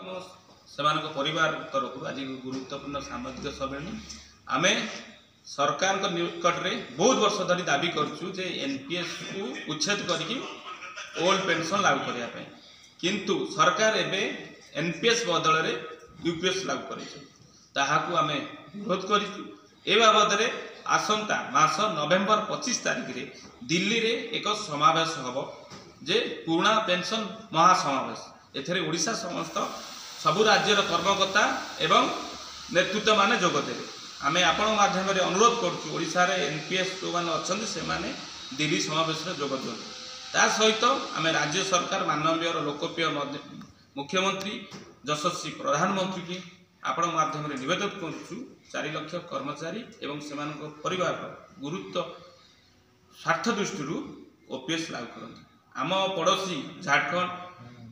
सेमानक परिवार तरफ आज गुरुत्वपूर्ण सामाजिक सम्मेलन आमे सरकार निकट में बहुत वर्ष धरी दाबी करूँ जे एनपीएस को उच्छेद करके ओल्ड पेंशन लागू करने किंतु सरकार एबे एनपीएस बदल में यूपीएस लागू कर विरोध कर बाबद आसंता मास नवेम्बर 25 तारिख रे दिल्ली रे एक समावेश हम जे पुराना पेंशन महासमावेश एथरे ओडिशा समस्त सबु राज्यर कर्मकर्ता एवं नेतृत्व माने जोग देवे आमे आपण माध्यम रे अनुरोध करछु ओडिशा रे एनपीएस जो माने अछंती से माने दिल्ली समावेश रे जोग दियौ ता सहित आमे राज्य सरकार माननीय लोकप्रिय मुख्यमंत्री यशस्वी प्रधानमंत्री की आपण माध्यम रे निवेदन करछु 4 लाख कर्मचारी एवं सेमानक परिवार गुरुत्व स्वार्थ दृष्टि ओपीएस लागू करते आम पड़ोसी झारखंड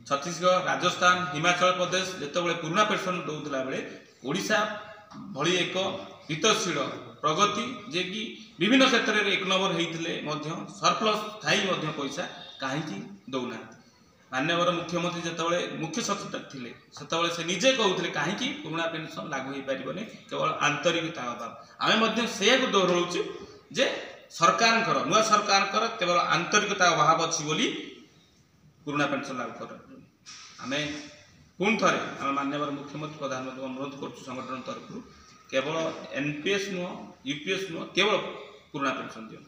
छत्तीसगढ़ राजस्थान हिमाचल प्रदेश जितेबाला पुराना पेंशन दौला बेले ओडिशा भली एक वितशील प्रगति जे कि विभिन्न क्षेत्र में 1 नंबर होते सरप्लस थाई पैसा कहीं दौना मान्यवर मुख्यमंत्री जितेबाला मुख्य सचेतक थे से से निजे कहते कहीं पुराना पेंशन लागू हो पारे केवल आंतरिकता अभाव आम से दोहराऊँ जे सरकार नुआ सरकार केवल आंतरिकता अभाव अच्छी बोली पुराना पेंशन लागू कर आम पुणी थे आम मान्यवर मुख्यमंत्री प्रधानमंत्री अनुरोध कर संगठन तरफ केवल एनपीएस नुह यूपीएस नुह केवल पुराना पेंशन दियो।